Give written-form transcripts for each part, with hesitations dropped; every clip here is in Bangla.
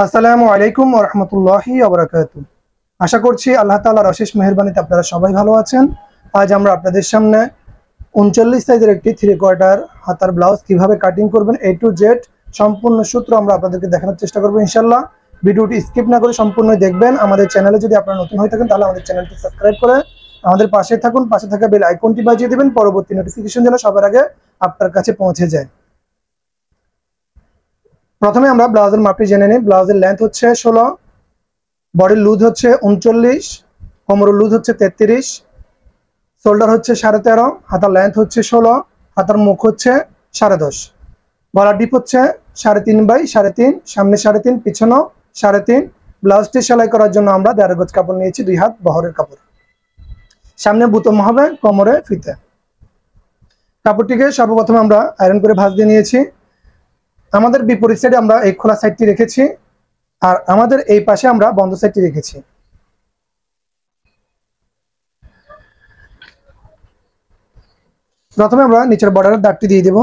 আসসালামু আলাইকুম ওয়া রাহমাতুল্লাহি ওয়া বারাকাতুহু। আশা করছি আল্লাহ তাআলার অশেষ মেহেরবানিতে আপনারা সবাই ভালো আছেন। আজ আমরা আপনাদের সামনে 39 সাইজের একটি 3/4 হাতার ব্লাউজ কিভাবে কাটিং করবেন A to Z সম্পূর্ণ সূত্র আমরা আপনাদেরকে দেখানোর চেষ্টা করব ইনশাআল্লাহ। ভিডিওটি স্কিপ না করে সম্পূর্ণ দেখবেন। আমাদের চ্যানেলে যদি আপনারা নতুন হয়ে থাকেন তাহলে আমাদের চ্যানেলটি সাবস্ক্রাইব করে আমাদের পাশে থাকুন। পাশে থাকা বেল আইকনটি বাজিয়ে দিবেন, পরবর্তী নোটিফিকেশন যেন সবার আগে আপনার কাছে পৌঁছে যায়। প্রথমে আমরা ব্লাউজের মাপটি জেনে নিই। ব্লাউজের লেন্থ হচ্ছে 16, বডির লুজ হচ্ছে 39, কোমরের লুজ হচ্ছে 33, শোল্ডার হচ্ছে 13.5, হাতার লেন্থ হচ্ছে 16, হাতার মুখ হচ্ছে 10.5, গলার ডিপ হচ্ছে 3.5 বাই 3.5, সামনে 3.5, পিছনেও 3.5। ব্লাউজটি সেলাই করার জন্য আমরা 1.5 গজ কাপড় নিয়েছি, 2 হাত বহরের কাপড়। সামনে বুতাম হবে, কোমরে ফিতে। কাপড়টিকে সর্বপ্রথম আমরা আয়রন করে ভাঁজ দিয়ে নিয়েছি। আমাদের বিপরীত সাইডে আমরা এই খোলা সাইডটি রেখেছি, আর আমাদের এই পাশে আমরা বন্ধ সাইডটি রেখেছি। প্রথমে আমরা নিচের বর্ডারের দাগটি দিয়ে দেব।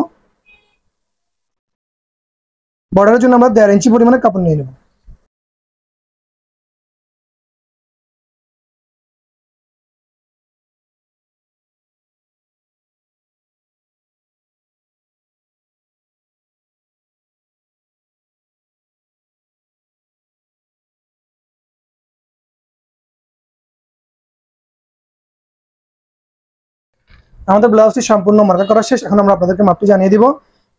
বর্ডারের জন্য আমরা 1.5 ইঞ্চি পরিমাণে কাপড় নিয়ে নেব। আমাদের ব্লাউজটি সম্পূর্ণ মার্কা করা শেষ। এখন আমরা আপনাদেরকে মাপটি জানিয়ে দিব।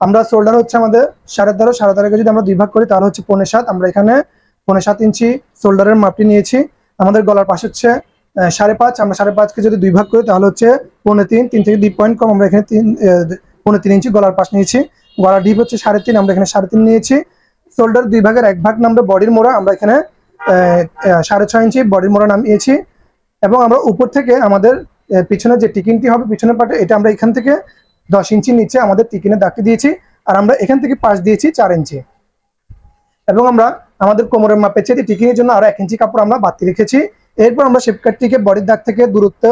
আমরা শোল্ডার হচ্ছে আমাদের 13.5, 13.5 যদি আমরা 2 ভাগ করি তাহলে হচ্ছে 7.5। আমরা এখানে 7.5 ইঞ্চি শোল্ডারের মাপটি নিয়েছি। আমাদের গলার পাশ হচ্ছে 5.5, আমরা 5.5কে যদি 2 ভাগ করি তাহলে হচ্ছে 3.5, 3 থেকে 2 পয়েন্ট কম আমরা এখানে 3.5 ইঞ্চি গলার পাশ নিয়েছি। গলার ডিপ হচ্ছে 3.5, আমরা এখানে 3.5 নিয়েছি। শোল্ডার 2 ভাগের 1 ভাগ নামবে বডির মোড়া, আমরা এখানে 6.5 ইঞ্চি বডির মোড়া নামিয়েছি। এবং আমরা উপর থেকে আমাদের পিছনে যে টিকিনটি হবে পিছনের পাটে, এটা আমরা এখান থেকে 10 ইঞ্চি নিচে আমাদের টিকিনের দাগটি দিয়েছি, আর আমরা এখান থেকে পাশ দিয়েছি 4 ইঞ্চি। এবং আমরা আমাদের কোমরের মাপে চেয়ে টিকিনের জন্য আরো 1 ইঞ্চি কাপড় আমরা বাড়তি রেখেছি। এরপর আমরা শেপ কাটটিকে বডির দাগ থেকে দূরত্ব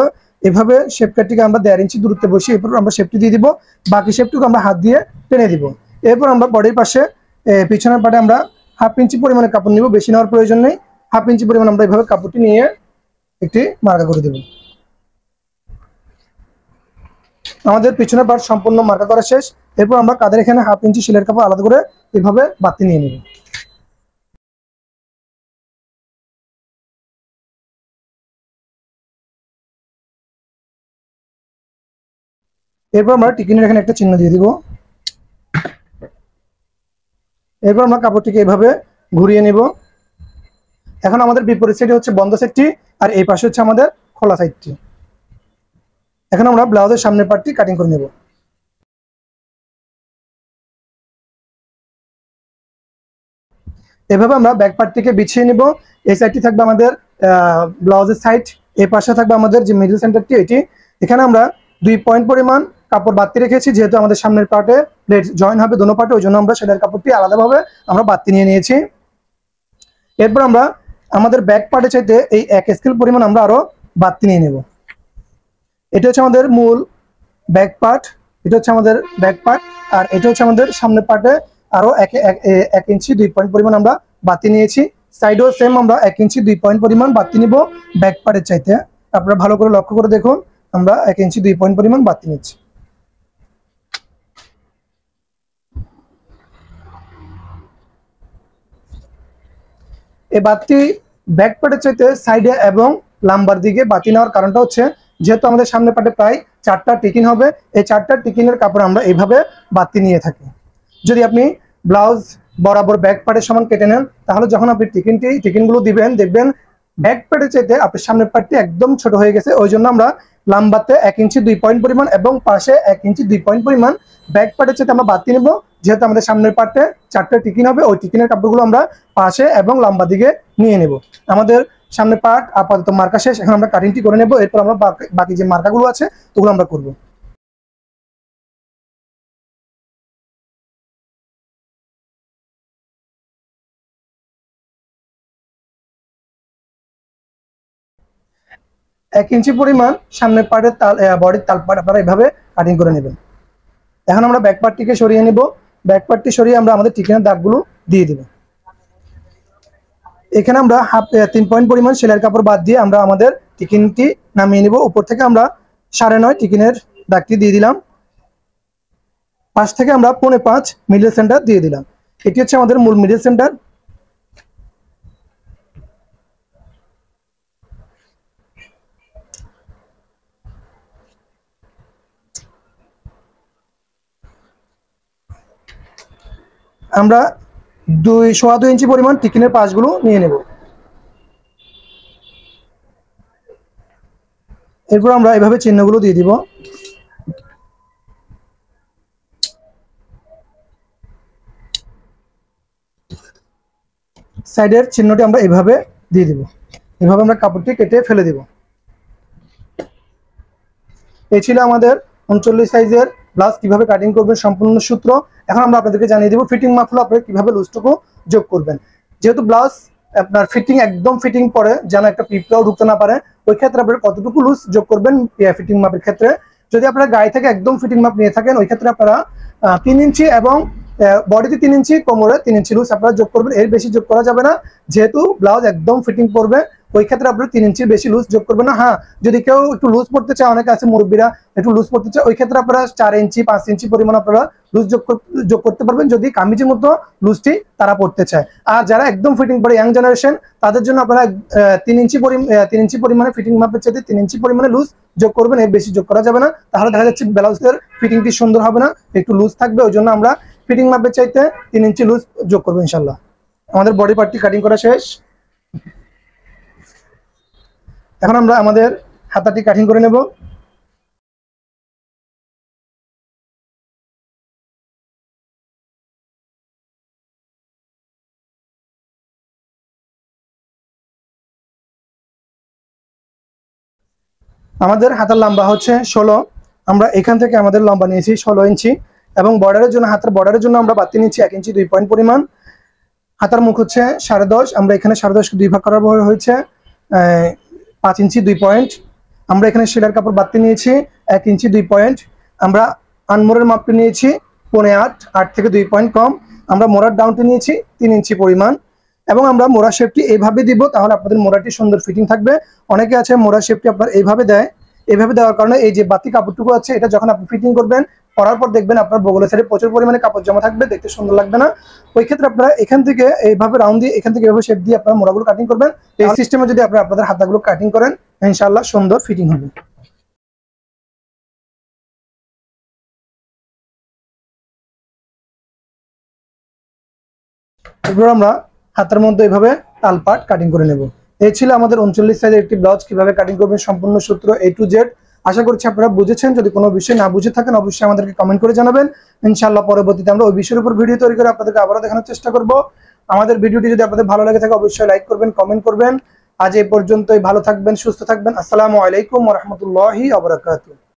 এভাবে শেপ কাটটিকে আমরা 1.5 ইঞ্চি দূরত্বে বসিয়ে এরপর আমরা শেপটি দিয়ে দিব। বাকি শেপটুকু আমরা হাত দিয়ে টেনে দিব। এরপর আমরা বডির পাশে পিছনের পাটে আমরা 1/2 ইঞ্চি পরিমাণে কাপড় নিব, বেশি নেওয়ার প্রয়োজন নেই। 1/2 ইঞ্চি পরিমাণ আমরা এভাবে কাপড়টি নিয়ে একটি মার্কা করে দেব। আমাদের পিছনের পার্ট সম্পূর্ণ মার্কা করা শেষ। এরপর আমরা কাঁধের এখানে 1/2 ইঞ্চি সেলাইয়ের কাপড় আলাদা করে এভাবে বাড়তি নিয়ে নেব। এরপর আমরা টিকিনের এখানে একটা চিহ্ন দিয়ে দিব। এরপর আমরা কাপড়টিকে এভাবে ঘুরিয়ে নেব। এখন আমাদের বিপরীত সাইডে হচ্ছে বন্ধ সাইডটি, আর এই পাশে হচ্ছে আমাদের খোলা সাইডটি। এখন আমরা ব্লাউজের সামনের পার্টটি কাটিং করে নেব। এভাবে আমরা ব্যাক পার্টটিকে বিছিয়ে নিব। এই সাইডটি থাকবে আমাদের ব্লাউজের সাইড, এই পাশে থাকবে আমাদের যে মিডল সেন্টারটি, এটি। এখানে আমরা 2 পয়েন্ট পরিমাণ কাপড় বাড়তি রেখেছি, যেহেতু আমাদের সামনের পার্টে প্লেট জয়েন হবে দোনো পার্টে, ওই জন্য আমরা সেটার কাপড়টি আলাদাভাবে আমরা বাড়তি নিয়ে নিয়েছি। এরপর আমরা আমাদের ব্যাক পার্টে চাইতে এই 1 স্কেল পরিমাণ আমরা আরো বাড়তি নিয়ে নেব। এটা হচ্ছে আমাদের মূল ব্যাক পার্ট, এটা হচ্ছে আমাদের ব্যাক পার্ট, আর এটা হচ্ছে আমাদের সামনের পার্টে আরো 1 ইঞ্চি 2 পয়েন্ট পরিমাণ আমরা বাতি নিয়েছি। সাইডেও সেম আমরা 1 ইঞ্চি 2 পয়েন্ট পরিমাণ বাতি নিব ব্যাক পার্টের চাইতে। আপনারা ভালো করে লক্ষ্য করে দেখুন, আমরা 1 ইঞ্চি 2 পয়েন্ট পরিমাণ বাতি নিচ্ছি। এই বাতি ব্যাক পার্টের চাইতে সাইডে এবং লাম্বার দিকে বাতি নেওয়ার কারণটা হচ্ছে, যেহেতু আমাদের সামনে পার্টে প্রায় 4টা টিকিন হবে, এই 4টা টিকিনের কাপড় আমরা এইভাবে বাতি নিয়ে থাকি। যদি আপনি ব্লাউজ বরাবর ব্যাক পার্টের সমান কেটে নেন তাহলে যখন আপনি টিকিনগুলো দিবেন দেখবেন ব্যাক পার্টের চাইতে আপনার সামনের পার্টটি একদম ছোট হয়ে গেছে। ওই জন্য আমরা লাম্বাতে 1 ইঞ্চি 2 পয়েন্ট পরিমাণ এবং পাশে 1 ইঞ্চি 2 পয়েন্ট পরিমাণ ব্যাক পার্টের চাইতে আমরা বাতি নেব। যেহেতু আমাদের সামনের পার্টে 4টা টিকিন হবে, ওই টিকিনের কাপড়গুলো আমরা পাশে এবং লম্বা দিকে নিয়ে নেব। আমাদের সামনের পার্ট আপাতত মার্কা শেষ। এখন আমরা কাটিংটি করে নেব। এরপর আমরা বাকি যে মার্কাগুলো আছে ওগুলো আমরা করব। এক ইঞ্চি পরিমাণ সামনের পার্টের বডির তাল পার্ট আপনারা এভাবে কাটিং করে নেবেন। এখন আমরা ব্যাক পার্টটিকে সরিয়ে নেব। ব্যাক পার্টটি সরিয়ে আমরা আমাদের টিকিনের দাগগুলো দিয়ে দেব। এখানে আমরা 3 পয়েন্ট পরিমাণ সেলাইয়ের কাপড় বাদ দিয়ে আমরা আমাদের টিকিনটি নামিয়ে নিব। উপর থেকে আমরা 9.5 টিকিনের দাগটি দিয়ে দিলাম, পাশ থেকে আমরা 4.5 মিডল সেন্টার দিয়ে দিলাম। এটি হচ্ছে আমাদের মূল মিডল সেন্টার। আমরা 2.25 ইঞ্চি পরিমাণ টিকিনের পাশগুলো নিয়ে নেব। এরপর আমরা এভাবে চিহ্নগুলো দিয়ে দিব। সাইডের চিহ্নটি আমরা এভাবে দিয়ে দিব। এভাবে আমরা কাপড়টি কেটে ফেলে দিব। এই ছিল আমাদের 39 সাইজের ব্লাউজ কিভাবে কাটিং করবেন সম্পূর্ণ সূত্র। এখন আমরা আপনাদেরকে জানিয়ে দিব ফিটিং মাপগুলো আপনারা কিভাবে লুজটুকু যোগ করবেন। যেহেতু ব্লাউজ আপনার ফিটিং একদম ফিটিং পরে যেন একটা পিপটাও ঢুকতে না পারে, ওই ক্ষেত্রে আপনারা কতটুকু লুজ যোগ করবেন ফিটিং মাপের ক্ষেত্রে। যদি আপনারা গায়ে থেকে একদম ফিটিং মাপ নিয়ে থাকেন, ওই ক্ষেত্রে আপনারা 3 ইঞ্চি এবং বডিতে 3 ইঞ্চি, কোমরে 3 ইঞ্চি লুজ আপনারা যোগ করবেন। এর বেশি যোগ করা যাবে না, যেহেতু ব্লাউজ একদম ফিটিং পড়বে। ওই ক্ষেত্রে আপনারা 3 ইঞ্চির বেশি লুজ যোগ করবেন না। হ্যাঁ, যদি কেউ একটু লুজ পড়তে চায়, অনেকে আছে মুরব্বীরা একটু লুজ পড়তে চায়, ওই ক্ষেত্রে আপনারা 4 ইঞ্চি 5 ইঞ্চি পরিমাণ আপনারা লুজ যোগ করতে পারবেন, যদি কামিজের মতো লুজটি তারা পড়তে চায়। আর যারা একদম ফিটিং পরে ইয়াং জেনারেশন, তাদের জন্য আপনারা 3 ইঞ্চি পরিমাণে ফিটিং মাপের চাইতে 3 ইঞ্চি পরিমাণে লুজ যোগ করবেন। এর বেশি যোগ করা যাবে না, তাহলে দেখা যাচ্ছে ব্লাউজের ফিটিংটি সুন্দর হবে না, একটু লুজ থাকবে। ওই জন্য আমরা ফিটিং মাপের চাইতে 3 ইঞ্চি লুজ যোগ করবো ইনশাল্লাহ। আমাদের বডি পার্টটি কাটিং করা শেষ। এখন আমরা আমাদের হাতাটি কাটিং করে নেব। আমাদের হাতার লম্বা হচ্ছে 16। আমরা এখান থেকে আমাদের লম্বা নিয়েছি 16 ইঞ্চি এবং বর্ডারের জন্য, হাতার বর্ডারের জন্য আমরা বাড়তি নিচ্ছি 1 ইঞ্চি 2 পয়েন্ট পরিমাণ। হাতার মুখ হচ্ছে 10.5, আমরা এখানে 10.5কে 2 ভাগ করার পর হয়েছে 5 ইঞ্চি 2 পয়েন্ট। আমরা এখানে সেলাইয়ের কাপড় বাড়তি নিয়েছি 1 ইঞ্চি 2 পয়েন্ট। আমরা আনমোড়ের মাপটি নিয়েছি 8.5, 8 থেকে 2 পয়েন্ট কম। আমরা মোড়ার ডাউনটি নিয়েছি 3 ইঞ্চি পরিমাণ এবং আমরা মোড়া শেপটি এইভাবে দিব, তাহলে আপনাদের মোড়াটি সুন্দর ফিটিং থাকবে। অনেকে আছে মোড়া শেপটি আপনার এইভাবে দেয়, এইভাবে দেওয়ার কারণে এই যে বাতি কাপড়টুকু আছে, এটা যখন আপনি ফিটিং করবেন, করার পর দেখবেন আপনার বগলের সাইডে প্রচুর পরিমাণে কাপড় জমা থাকবে, দেখতে সুন্দর লাগবে না। ওই ক্ষেত্রে আপনারা এখান থেকে এইভাবে রাউন্ড দিয়ে, এখান থেকে এইভাবে শেপ দিয়ে আপনারা মোড়াগুলো কাটিং করবেন। এই সিস্টেমে যদি আপনারা আপনাদের হাতাগুলো কাটিং করেন, ইনশাআল্লাহ সুন্দর ফিটিং হবে। এরপর আমরা হাতের মধ্যে এইভাবে তালপাট কাটিং করে নেব। এই ছিল আমাদের 39 সাইজের একটি ব্লাউজ কিভাবে কাটিং করবেন সম্পূর্ণ সূত্র A to Z। আশা করছি আপনারা বুঝেছেন। যদি কোনো বিষয় না বুঝে থাকেন, অবশ্যই আমাদেরকে কমেন্ট করে জানাবেন। ইনশাআল্লাহ পরবর্তীতে আমরা ওই বিষয়ের উপর ভিডিও তৈরি করে আপনাদেরকে আবারও দেখানোর চেষ্টা করব। আমাদের ভিডিওটি যদি আপনাদের ভালো লাগে থাকে, অবশ্যই লাইক করবেন, কমেন্ট করবেন। আজ এই পর্যন্তই। ভালো থাকবেন, সুস্থ থাকবেন। আসসালামু আলাইকুম ওয়া রাহমাতুল্লাহি ওয়া বারাকাতুহু।